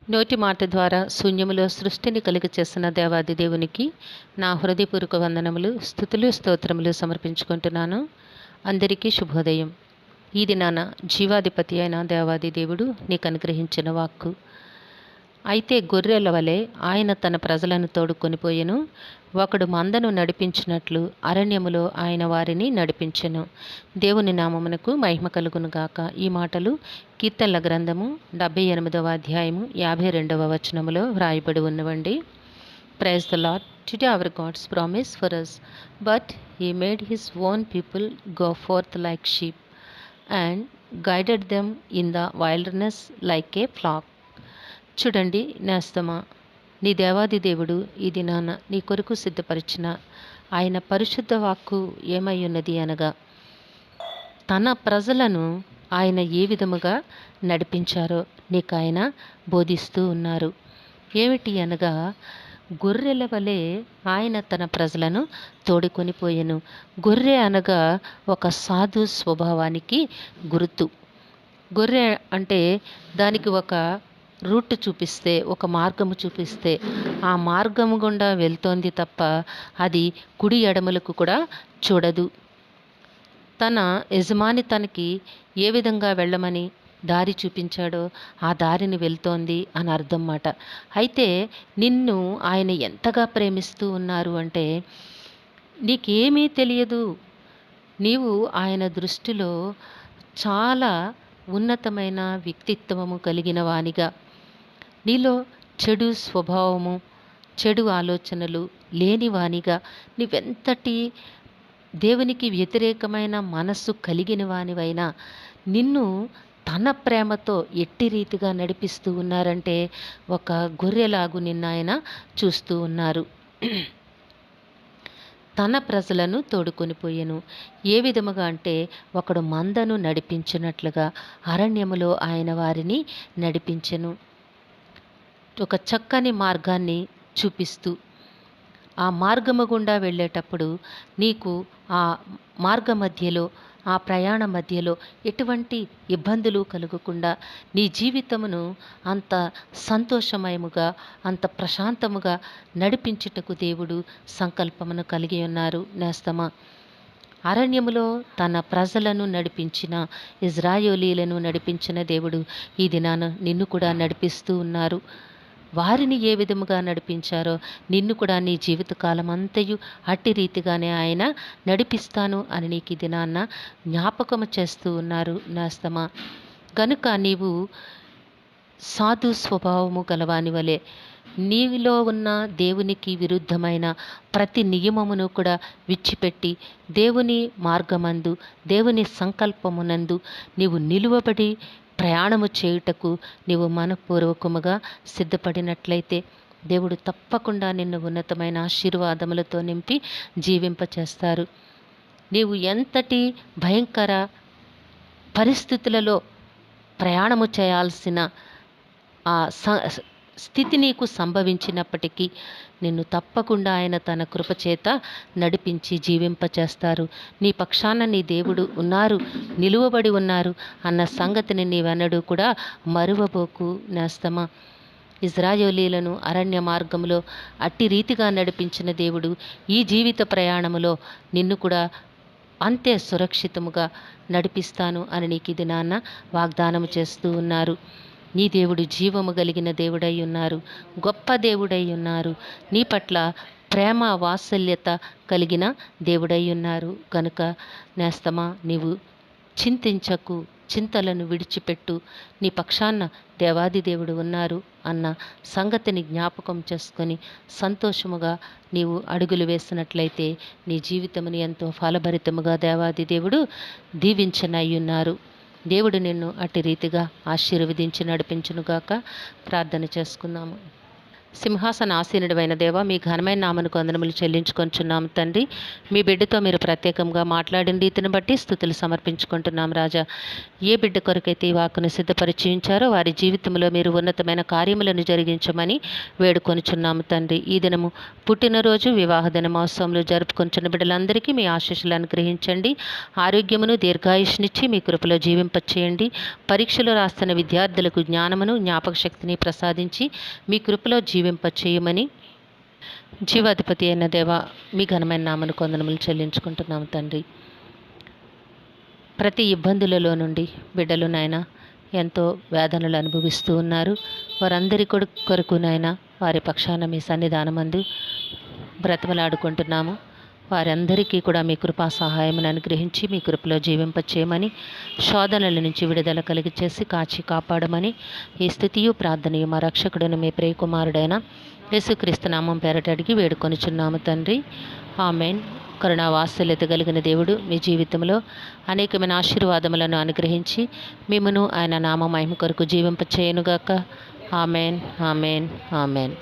నోటి మాట ద్వారా శూన్యములో సృష్టిని కలుగచేసిన దేవాది దేవునికి నా హృదయపూర్వక వందనములు, స్తుతులు, స్తోత్రములు సమర్పించుకుంటున్నాను. అందరికీ శుభోదయం. ఈ దినాన జీవాధిపతి అయిన దేవాది దేవుడు నీకు అనుగ్రహించిన వాక్కు. అయితే గొర్రెల వలె ఆయన తన ప్రజలను తోడుకొనిపోయెను. ఒకడు మందను నడిపించినట్లు అరణ్యములో ఆయన వారిని నడిపించెను. దేవుని నామమునకు మహిమ కలుగును గాక. ఈ మాటలు కీర్తనల గ్రంథము 78వ అధ్యాయము 52వ వచనములో వ్రాయబడి ఉన్నవండి. Praise the Lord. Today our God's promise for us, but he made his own people go forth like sheep and guided them in the wilderness like a flock. చూడండి నేస్తమా, నీ దేవాది దేవుడు ఈ దినాన నీ కొరకు సిద్ధపరిచిన ఆయన పరిశుద్ధ వాక్కు ఏమై ఉన్నది అనగా, తన ప్రజలను ఆయన ఏ విధముగా నడిపించారో నీకు ఆయన బోధిస్తూ ఉన్నారు. ఏమిటి అనగా, గొర్రెల వలె ఆయన తన ప్రజలను తోడుకొనిపోయెను. గొర్రె అనగా ఒక సాధు స్వభావానికి గుర్తు. గొర్రె అంటే దానికి ఒక రూట్ చూపిస్తే, ఒక మార్గము చూపిస్తే ఆ మార్గము గుండా వెళ్తోంది తప్ప అది కుడి ఎడమలకు కూడా చూడదు. తన యజమాని తనకి ఏ విధంగా వెళ్ళమని దారి చూపించాడో ఆ దారిని వెళ్తోంది అని అర్థం మాట. అయితే నిన్ను ఆయన ఎంతగా ప్రేమిస్తూ ఉన్నారు అంటే, నీకేమీ తెలియదు, నీవు ఆయన దృష్టిలో చాలా ఉన్నతమైన వ్యక్తిత్వము కలిగిన వానిగా, నీలో చెడు స్వభావము, చెడు ఆలోచనలు లేనివానిగా, నీవెంతటి దేవునికి వ్యతిరేకమైన మనస్సు కలిగిన వానివైనా నిన్ను తన ప్రేమతో ఎట్టి రీతిగా నడిపిస్తూ ఉన్నారంటే, ఒక గొర్రెలాగు నిన్ను ఆయన చూస్తూ ఉన్నారు. తన ప్రజలను తోడుకొనిపోయెను. ఏ విధముగా అంటే, ఒకడు మందను నడిపించినట్లుగా అరణ్యములో ఆయన వారిని నడిపించెను. ఒక చక్కని మార్గాన్ని చూపిస్తూ, ఆ మార్గము గుండా వెళ్ళేటప్పుడు నీకు ఆ మార్గ మధ్యలో, ఆ ప్రయాణ మధ్యలో ఎటువంటి ఇబ్బందులు కలగకుండా నీ జీవితమును అంత సంతోషమయముగా, అంత ప్రశాంతముగా నడిపించుటకు దేవుడు సంకల్పమును కలిగి ఉన్నారు. నేస్తమా, అరణ్యములో తన ప్రజలను నడిపించిన, ఇజ్రాయేలీలను నడిపించిన దేవుడు ఈ దినాన నిన్ను కూడా నడిపిస్తూ ఉన్నారు. వారిని ఏ విధముగా నడిపించారో నిన్ను కూడా నీ జీవితకాలం అంతయు అట్టి రీతిగానే ఆయన నడిపిస్తాను అని నీకు ఈ దినాన్న జ్ఞాపకము చేస్తూ ఉన్నారు. నేస్తమా, గనుక నీవు సాధు స్వభావము గలవాని వలె నీలో ఉన్న దేవునికి విరుద్ధమైన ప్రతి నియమమును కూడా విడిచిపెట్టి దేవుని మార్గమందు, దేవుని సంకల్పమునందు నీవు నిలువబడి ప్రయాణము చేయుటకు నీవు మనపూర్వకముగా సిద్ధపడినట్లయితే దేవుడు తప్పకుండా నిన్ను ఉన్నతమైన ఆశీర్వాదములతో నింపి జీవింపచేస్తారు. నీవు ఎంతటి భయంకర పరిస్థితులలో ప్రయాణము చేయాల్సిన ఆ స్థితి నీకు సంభవించినప్పటికీ నిన్ను తప్పకుండా ఆయన తన కృపచేత నడిపించి జీవింపచేస్తారు. నీ పక్షాన నీ దేవుడు ఉన్నారు, నిలువబడి ఉన్నారు అన్న సంగతిని నీవెన్నడూ కూడా మరువబోకు. నేస్తమా, ఇజ్రాయేలీలను అరణ్య మార్గములో అట్టి రీతిగా నడిపించిన దేవుడు ఈ జీవిత ప్రయాణములో నిన్ను కూడా అంతే సురక్షితముగా నడిపిస్తాను అని నీకు ఇది నాన్న వాగ్దానము చేస్తూ ఉన్నారు. నీ దేవుడు జీవము కలిగిన దేవుడై ఉన్నారు, గొప్ప దేవుడై ఉన్నారు, నీ పట్ల ప్రేమ వాత్సల్యత కలిగిన దేవుడై ఉన్నారు. కనుక నేస్తమా, నీవు చింతించకు, చింతలను విడిచిపెట్టు. నీ పక్షాన దేవాది దేవుడు ఉన్నారు అన్న సంగతిని జ్ఞాపకం చేసుకొని సంతోషముగా నీవు అడుగులు వేసినట్లయితే నీ జీవితముని ఎంతో ఫలభరితముగా దేవాది దేవుడు దీవించనయ్యున్నారు. దేవుడు నిన్ను అట్టి రీతిగా ఆశీర్వదించి నడిపించునుగాక. ప్రార్థన చేసుకుందాము. సింహాసనాసీనుడైన దేవ, మీ ఘనమైన నామమునకు వందనములు చెల్లించుకొంచున్నాము తండ్రి. మీ బిడ్డతో మీరు ప్రత్యేకంగా మాట్లాడిన రీతిని బట్టి స్తుతులు సమర్పించుకుంటున్నాం రాజా. ఏ బిడ్డ కొరకైతే ఈ వాక్కును సిద్ధపరిచి ఉంచారో వారి జీవితంలో మీరు ఉన్నతమైన కార్యములను జరిగించమని వేడుకొనుచున్నాము తండ్రి. ఈ దినము పుట్టినరోజు, వివాహ దినమోత్సవంలో జరుపుకొంచున్న బిడ్డలందరికీ మీ ఆశీస్సులు అనుగ్రహించండి. ఆరోగ్యమును దీర్ఘాయుష్నిచ్చి మీ కృపలో జీవింపచేయండి. పరీక్షలు రాస్తున్న విద్యార్థులకు జ్ఞానమును, జ్ఞాపక శక్తిని ప్రసాదించి మీ కృపలో జీవింపచేయమని జీవాధిపతి అయిన దేవ, మీ ఘనమైన నామమునకు వందనములు చెల్లించుకుంటున్నాము తండ్రి. ప్రతి ఇబ్బందులలో నుండి బిడ్డలు నాయన ఎంతో వేదనలు అనుభవిస్తూ ఉన్నారు. వారందరి కొరకు నాయన వారి పక్షాన మీ సన్నిధానమందు బ్రతమలాడుకుంటున్నాము. వారందరికీ కూడా మీ కృపా సహాయమును అనుగ్రహించి మీ కృపలో జీవింపచేయమని, శోధనల నుంచి విడుదల కలిగి చేసి కాచి కాపాడమని ఈ స్తుతియు ప్రార్థనయు మా రక్షకుడును మీ ప్రియకుమారుడైన యేసుక్రీస్తు నామం పేరట అడిగి వేడుకొనుచున్నాము తండ్రి. ఆమేన్. కరుణావాత్సల్యత కలిగిన దేవుడు మీ జీవితంలో అనేకమైన ఆశీర్వాదములను అనుగ్రహించి మిమ్మును ఆయన నామ మహిమ కొరకు జీవింపచేయునుగాక. ఆమేన్, ఆమేన్, ఆమేన్.